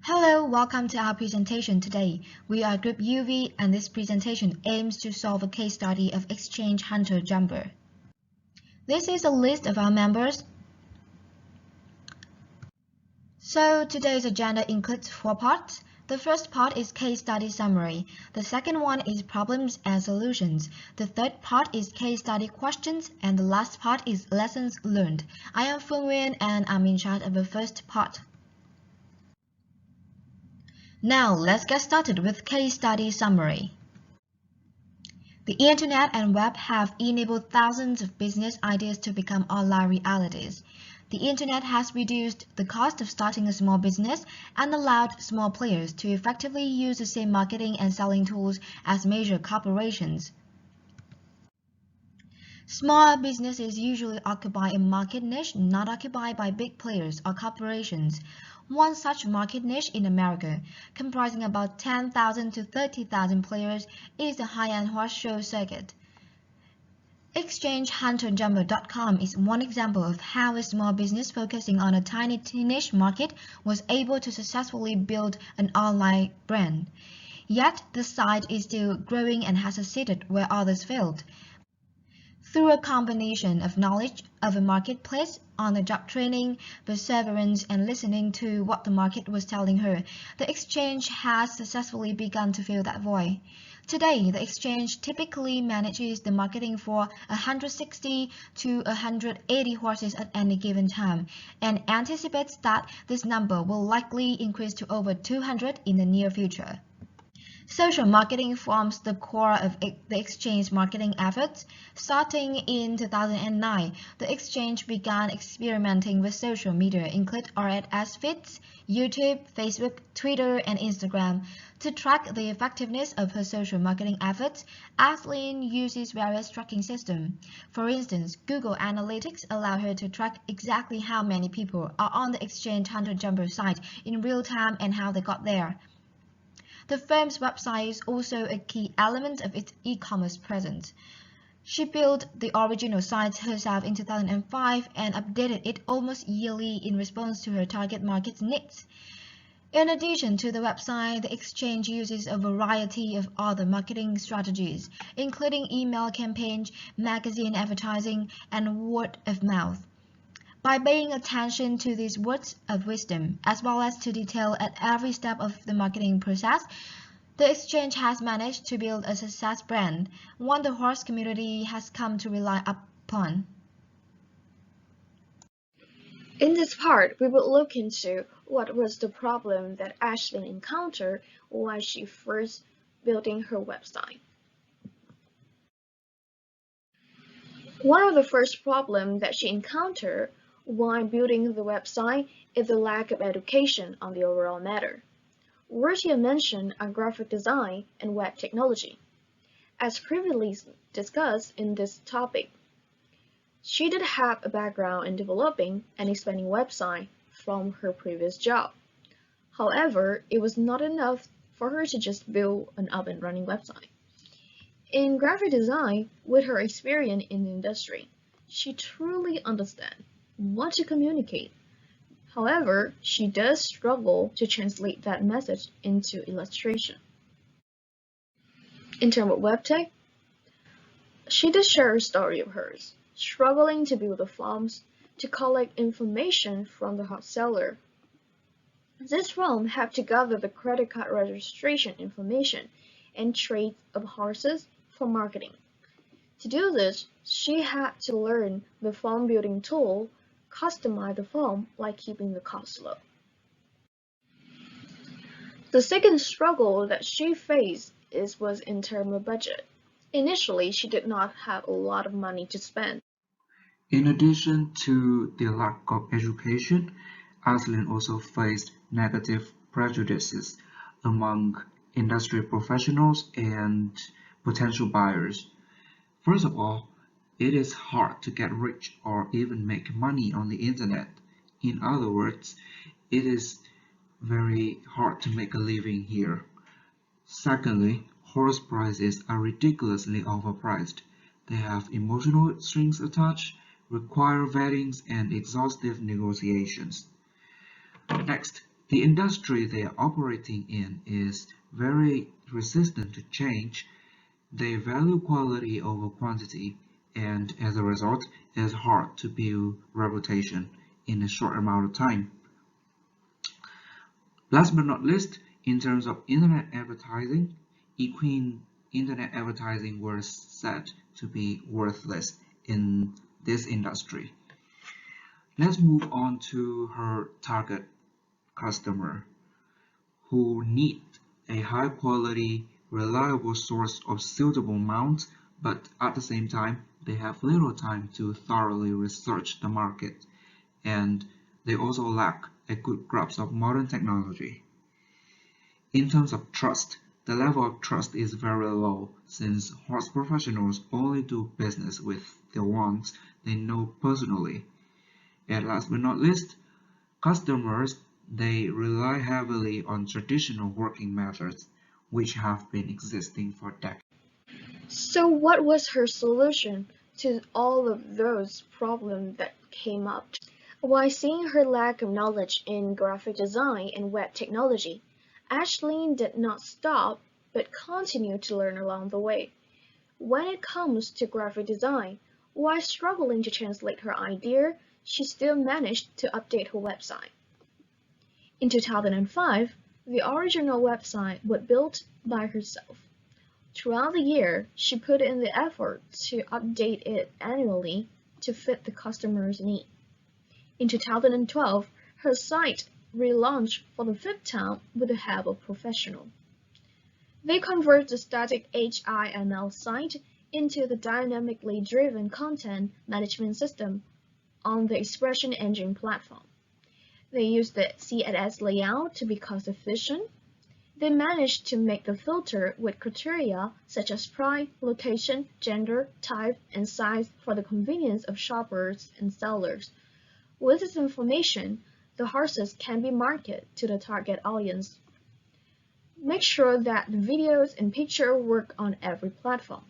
Hello, welcome to our presentation today. We are Group UV and this presentation aims to solve a case study of exchange hunter-jumper. This is a list of our members. So today's agenda includes 4 parts. The first part is case study summary. The second one is problems and solutions. The third part is case study questions, and the last part is lessons learned. I am Phương Nguyen and I'm in charge of the first part. Now, let's get started with case study summary. The internet and web have enabled thousands of business ideas to become online realities. The internet has reduced the cost of starting a small business and allowed small players to effectively use the same marketing and selling tools as major corporations. Small businesses usually occupy a market niche not occupied by big players or corporations. One such market niche in America, comprising about 10,000 to 30,000 players, is the high-end horse show circuit. ExchangeHunterJumper.com is one example of how a small business focusing on a tiny niche market was able to successfully build an online brand. Yet, the site is still growing and has succeeded where others failed. Through a combination of knowledge of a marketplace, on-the-job training, perseverance, and listening to what the market was telling her, the exchange has successfully begun to fill that void. Today, the exchange typically manages the marketing for 160 to 180 horses at any given time, and anticipates that this number will likely increase to over 200 in the near future. Social marketing forms the core of the exchange marketing efforts. Starting in 2009, the exchange began experimenting with social media, including RSS feeds, YouTube, Facebook, Twitter, and Instagram. To track the effectiveness of her social marketing efforts, Aislinn uses various tracking systems. For instance, Google Analytics allows her to track exactly how many people are on the Exchange Hunter Jumper site in real time and how they got there. The firm's website is also a key element of its e-commerce presence. She built the original site herself in 2005 and updated it almost yearly in response to her target market's needs. In addition to the website, the exchange uses a variety of other marketing strategies, including email campaigns, magazine advertising, and word of mouth. By paying attention to these words of wisdom, as well as to detail at every step of the marketing process, the exchange has managed to build a success brand, one the horse community has come to rely upon. In this part, we will look into what was the problem that Aislinn encountered while she first building her website. One of the first problems that she encountered while building the website is the lack of education on the overall matter. Words here mentioned are graphic design and web technology. As previously discussed in this topic, she did have a background in developing and expanding websites from her previous job. However, it was not enough for her to just build an up-and-running website. In graphic design, with her experience in the industry, she truly understands what to communicate. However, she does struggle to translate that message into illustration. In terms of web tech, she did share a story of hers, struggling to build the forms to collect information from the hot seller. This form had to gather the credit card registration information and traits of horses for marketing. To do this, she had to learn the form building tool, customize the form while keeping the cost low. The second struggle that she faced was in terms of budget. Initially, she did not have a lot of money to spend. In addition to the lack of education, Aislinn also faced negative prejudices among industry professionals and potential buyers. First of all, it is hard to get rich or even make money on the internet. In other words, it is very hard to make a living here. Secondly, horse prices are ridiculously overpriced. They have emotional strings attached, require vettings and exhaustive negotiations. Next, The industry they are operating in is very resistant to change. They value quality over quantity, and as a result, it is hard to build reputation in a short amount of time. Last but not least, in terms of internet advertising, equine internet advertising was said to be worthless in this industry. Let's move on to her target customer, who need a high quality, reliable source of suitable mount, but at the same time, they have little time to thoroughly research the market, and they also lack a good grasp of modern technology. In terms of trust, the level of trust is very low since horse professionals only do business with the ones they know personally. And last but not least, customers, they rely heavily on traditional working methods which have been existing for decades. So what was her solution to all of those problems that came up? While seeing her lack of knowledge in graphic design and web technology, Ashleen did not stop but continued to learn along the way. When it comes to graphic design, while struggling to translate her idea, she still managed to update her website. In 2005, the original website was built by herself. Throughout the year, she put in the effort to update it annually to fit the customer's need. In 2012, her site relaunched for the fifth time with the help of professionals. They convert the static HTML site into the dynamically driven content management system on the Expression Engine platform. They use the CSS layout to be cost-efficient. They managed to make the filter with criteria such as price, location, gender, type, and size for the convenience of shoppers and sellers. With this information, the horses can be marketed to the target audience. Make sure that the videos and pictures work on every platform.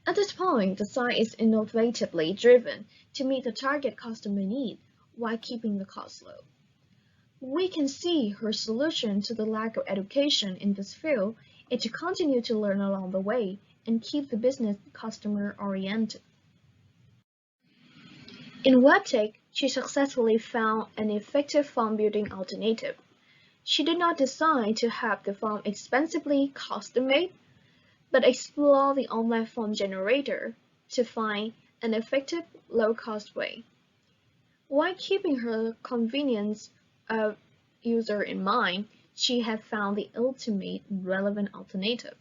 At this point, the site is innovatively driven to meet the target customer need while keeping the cost low. We can see her solution to the lack of education in this field is to continue to learn along the way and keep the business customer oriented. In WebTech, she successfully found an effective form building alternative. She did not decide to have the form expensively custom-made, but explore the online form generator to find an effective, low-cost way. While keeping her convenience of user in mind, she had found the ultimate relevant alternative.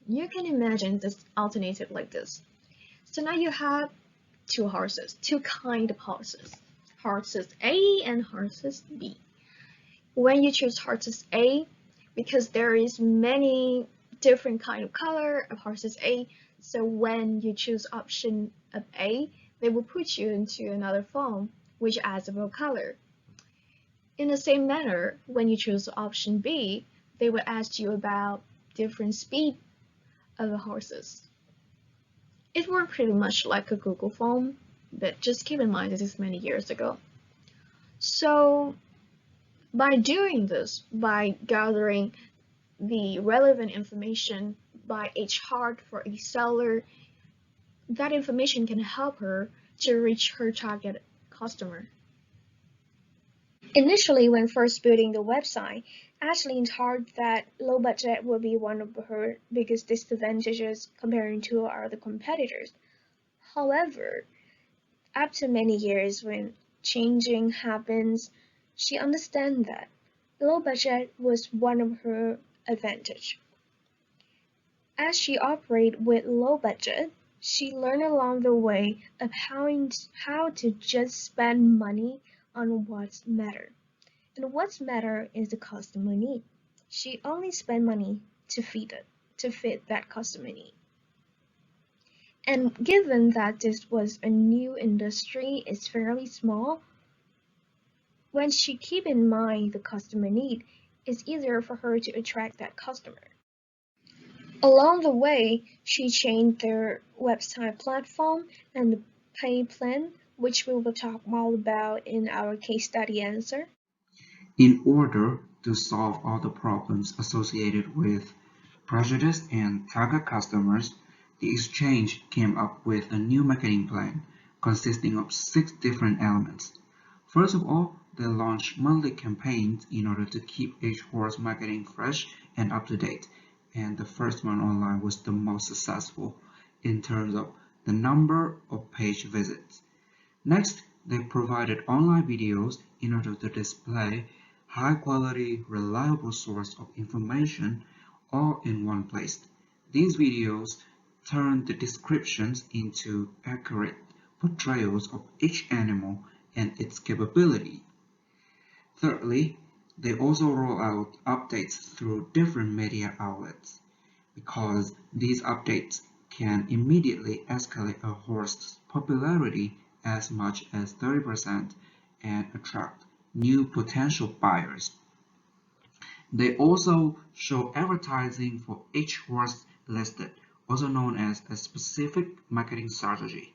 You can imagine this alternative like this. So now you have two horses, two kind of horses, horses A and horses B. When you choose horses A, because there is many different kind of color of horses A, so when you choose option of A, they will put you into another form which adds a real color. In the same manner, when you choose option B, they will ask you about different speed of the horses. It worked pretty much like a Google form, but just keep in mind this is many years ago. So by doing this, by gathering the relevant information by each heart for each seller, that information can help her to reach her target customer. Initially, when first building the website, Ashleen thought that low budget would be one of her biggest disadvantages comparing to our other competitors. However, after many years when changing happens, she understands that low budget was one of her advantage. As she operated with low budget, she learned along the way of how to just spend money on what's matter. And what's matter is the customer need. She only spent money to fit that customer need. And given that this was a new industry, it's fairly small, when she keep in mind the customer need, it's easier for her to attract that customer. Along the way, she changed their website platform and the pay plan which we will talk more about in our case study answer. In order to solve all the problems associated with prejudice and target customers, the exchange came up with a new marketing plan consisting of 6 different elements. First of all, they launched monthly campaigns in order to keep each horse marketing fresh and up to date, and the first one online was the most successful in terms of the number of page visits. Next, they provided online videos in order to display high-quality, reliable source of information all in one place. These videos turned the descriptions into accurate portrayals of each animal and its capability. Thirdly, they also roll out updates through different media outlets because these updates can immediately escalate a horse's popularity as much as 30% and attract new potential buyers. They also show advertising for each horse listed, also known as a specific marketing strategy.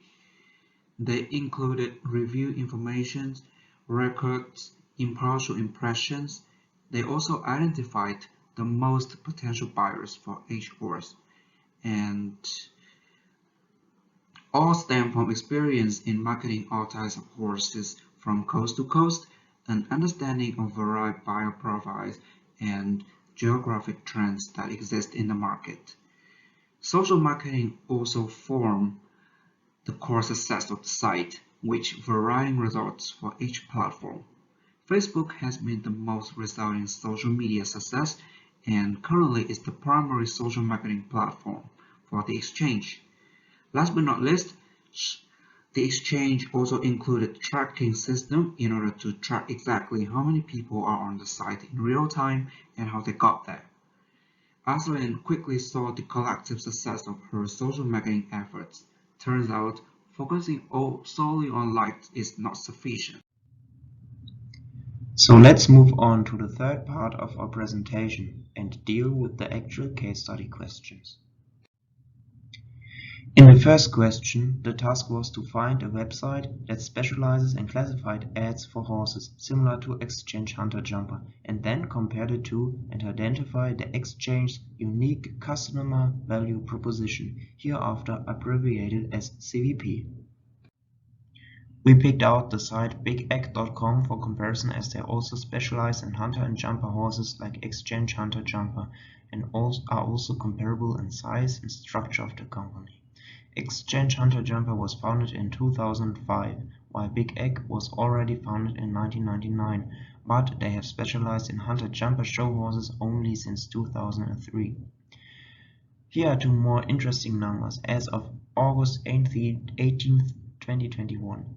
They included review information, records, impartial impressions. They also identified the most potential buyers for each horse, and all stem from experience in marketing all types of horses from coast to coast, an understanding of varied buyer profiles, and geographic trends that exist in the market. Social marketing also formed the core success of the site, with varying results for each platform. Facebook has been the most resounding social media success and currently is the primary social marketing platform for the exchange. Last but not least, the exchange also included tracking system in order to track exactly how many people are on the site in real time and how they got there. Aislinn quickly saw the collective success of her social marketing efforts. Turns out, focusing solely on likes is not sufficient. So let's move on to the third part of our presentation and deal with the actual case study questions. In the first question, the task was to find a website that specializes in classified ads for horses, similar to Exchange Hunter Jumper, and then compared it to and identify the exchange's unique customer value proposition, hereafter abbreviated as CVP. We picked out the site bigegg.com for comparison, as they also specialize in hunter and jumper horses like Exchange Hunter Jumper and are also comparable in size and structure of the company. Exchange Hunter Jumper was founded in 2005, while Big Egg was already founded in 1999, but they have specialized in hunter jumper show horses only since 2003. Here are two more interesting numbers. As of August 18th, 2021,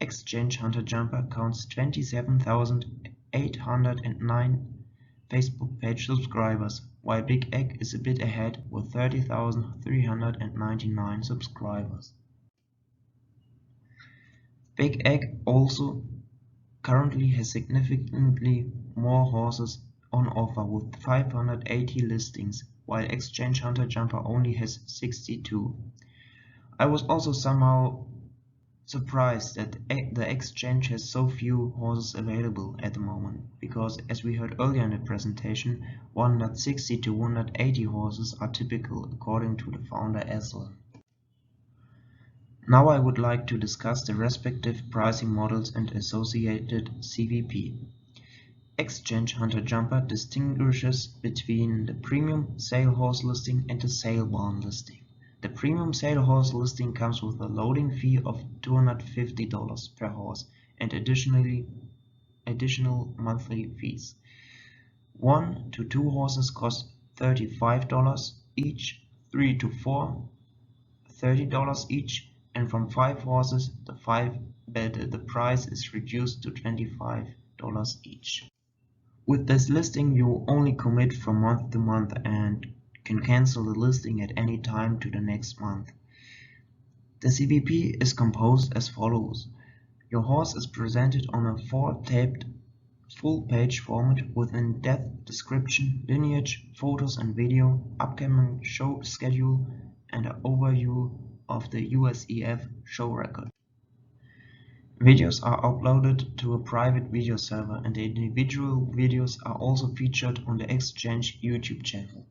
Exchange Hunter Jumper counts 27,809 Facebook page subscribers, while Big Egg is a bit ahead with 30,399 subscribers. Big Egg also currently has significantly more horses on offer with 580 listings, while Exchange Hunter Jumper only has 62. I was also somehow surprised that the exchange has so few horses available at the moment, because as we heard earlier in the presentation, 160 to 180 horses are typical according to the founder Aislinn. Now I would like to discuss the respective pricing models and associated CVP. Exchange Hunter Jumper distinguishes between the premium sale horse listing and the sale barn listing. The premium sale horse listing comes with a loading fee of $250 per horse and additional monthly fees. 1 to 2 horses cost $35 each, 3 to 4 $30 each, and from 5 horses the price is reduced to $25 each. With this listing you only commit from month to month and can cancel the listing at any time to the next month. The CVP is composed as follows. Your horse is presented on a 4-taped full-page format with in-depth description, lineage, photos and video, upcoming show schedule, and an overview of the USEF show record. Videos are uploaded to a private video server, and the individual videos are also featured on the Exchange YouTube channel.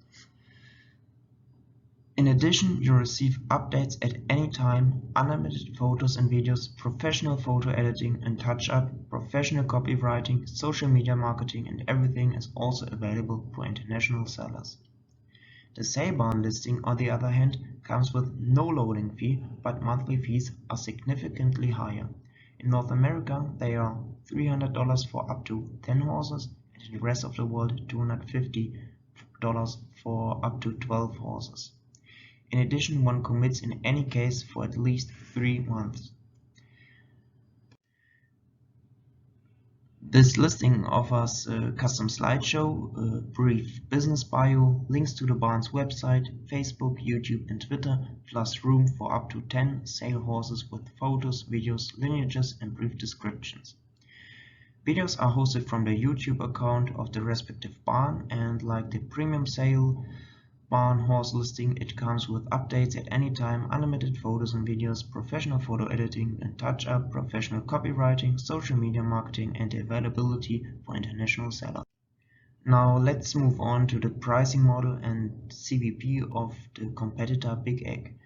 In addition, you receive updates at any time, unlimited photos and videos, professional photo editing and touch-up, professional copywriting, social media marketing, and everything is also available for international sellers. The sale barn listing, on the other hand, comes with no loading fee, but monthly fees are significantly higher. In North America, they are $300 for up to 10 horses, and in the rest of the world, $250 for up to 12 horses. In addition, one commits in any case for at least 3 months. This listing offers a custom slideshow, a brief business bio, links to the barn's website, Facebook, YouTube and Twitter, plus room for up to 10 sale horses with photos, videos, lineages and brief descriptions. Videos are hosted from the YouTube account of the respective barn, and like the premium sale barn horse listing, it comes with updates at any time, unlimited photos and videos, professional photo editing and touch-up, professional copywriting, social media marketing, and the availability for international sellers. Now let's move on to the pricing model and CVP of the competitor Big Egg.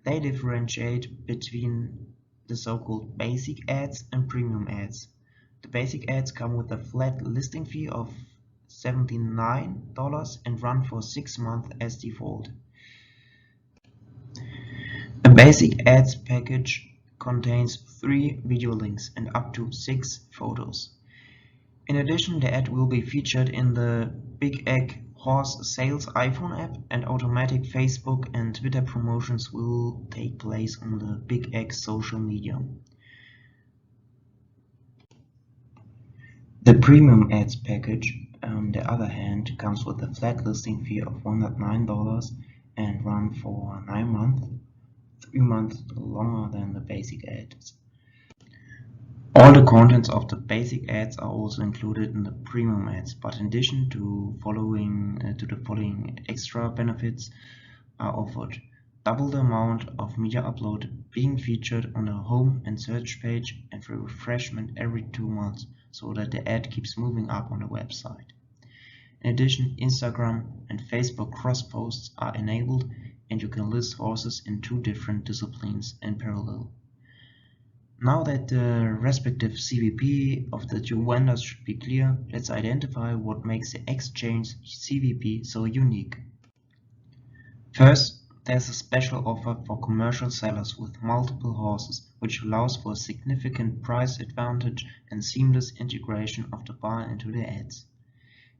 They differentiate between the so-called basic ads and premium ads. The basic ads come with a flat listing fee of $79 and run for 6 months as default. A basic ads package contains 3 video links and up to 6 photos. In addition, the ad will be featured in the Big Egg Horse Sales iPhone app, and automatic Facebook and Twitter promotions will take place on the Big Egg social media. The premium ads package, on the other hand, comes with a flat listing fee of $109 and run for 9 months, 3 months longer than the basic ads. All the contents of the basic ads are also included in the premium ads, but in addition to the following extra benefits are offered: double the amount of media upload, being featured on the home and search page, and free refreshment every 2 months, so that the ad keeps moving up on the website. In addition, Instagram and Facebook cross posts are enabled, and you can list horses in 2 different disciplines in parallel. Now that the respective CVP of the 2 vendors should be clear, let's identify what makes the exchange CVP so unique. First, there's a special offer for commercial sellers with multiple horses, which allows for a significant price advantage and seamless integration of the barn into the ads.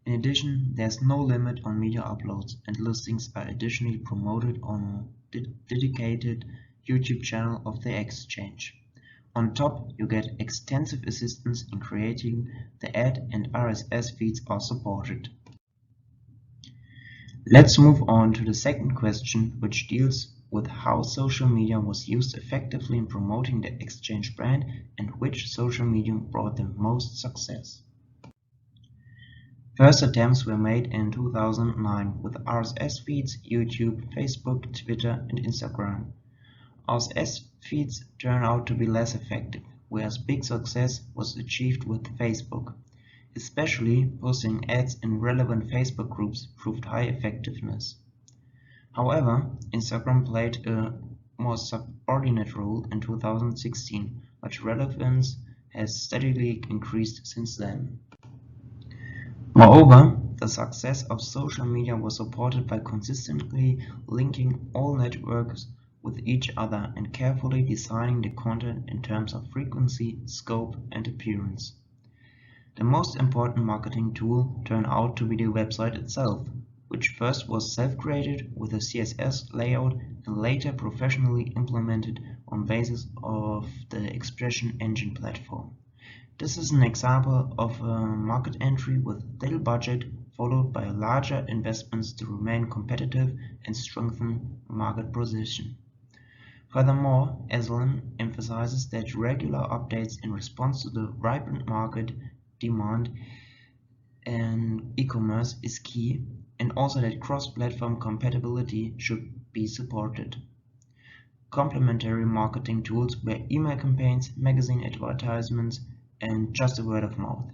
In addition, there's no limit on media uploads, and listings are additionally promoted on a dedicated YouTube channel of the exchange. On top, you get extensive assistance in creating the ad, and RSS feeds are supported. Let's move on to the second question, which deals with how social media was used effectively in promoting the exchange brand and which social medium brought the most success. First attempts were made in 2009 with RSS feeds, YouTube, Facebook, Twitter, and Instagram. RSS feeds turned out to be less effective, whereas big success was achieved with Facebook. Especially posting ads in relevant Facebook groups proved high effectiveness. However, Instagram played a more subordinate role in 2016, but relevance has steadily increased since then. Moreover, the success of social media was supported by consistently linking all networks with each other and carefully designing the content in terms of frequency, scope, and appearance. The most important marketing tool turned out to be the website itself, which first was self-created with a CSS layout and later professionally implemented on basis of the Expression Engine platform. This is an example of a market entry with little budget followed by larger investments to remain competitive and strengthen market position. Furthermore, Aslan emphasizes that regular updates in response to the ripened market demand and e-commerce is key, and also that cross-platform compatibility should be supported. complementary marketing tools were email campaigns, magazine advertisements, and just a word of mouth.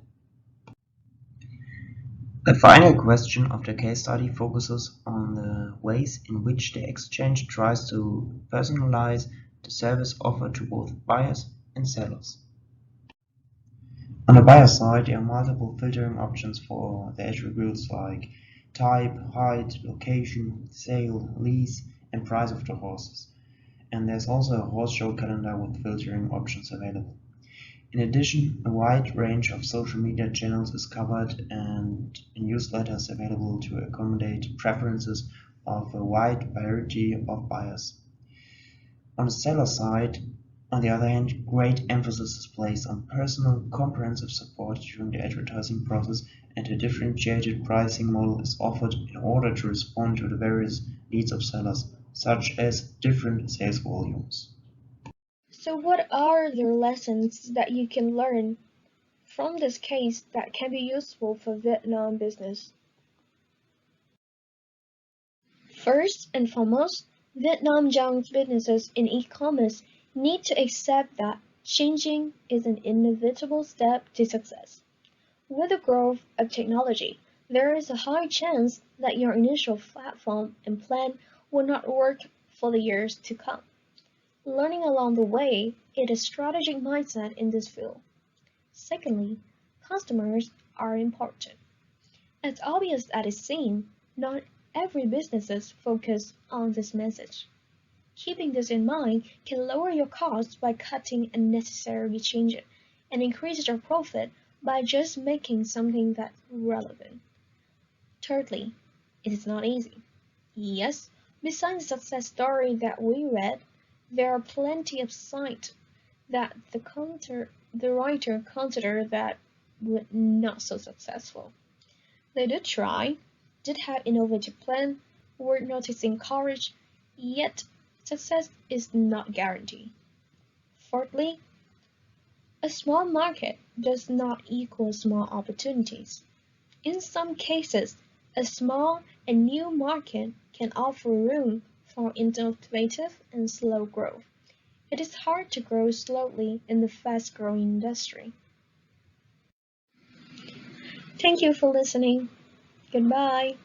The final question of the case study focuses on the ways in which the exchange tries to personalize the service offered to both buyers and sellers. On the buyer side, there are multiple filtering options for the attributes like type, height, location, sale, lease, and price of the horses. And there's also a horse show calendar with filtering options available. In addition, a wide range of social media channels is covered and a newsletter is available to accommodate preferences of a wide variety of buyers. On the seller side, on the other hand, great emphasis is placed on personal, comprehensive support during the advertising process, and a differentiated pricing model is offered in order to respond to the various needs of sellers, such as different sales volumes. So what are the lessons that you can learn from this case that can be useful for Vietnam business? First and foremost, Vietnam young businesses in e-commerce need to accept that changing is an inevitable step to success. With the growth of technology, there is a high chance that your initial platform and plan will not work for the years to come. Learning along the way is a strategic mindset in this field. Secondly, customers are important. As obvious as it seems, not every business focus on this message. Keeping this in mind can lower your costs by cutting unnecessary changes and increase your profit by just making something that's relevant. Thirdly, it is not easy. Yes, besides the success story that we read, there are plenty of sites that the writer considered that were not so successful. They did try, did have innovative plan, were noticing courage, yet success is not guaranteed. Fourthly, a small market does not equal small opportunities. In some cases, a small and new market can offer room for innovative and slow growth. It is hard to grow slowly in the fast-growing industry. Thank you for listening. Goodbye.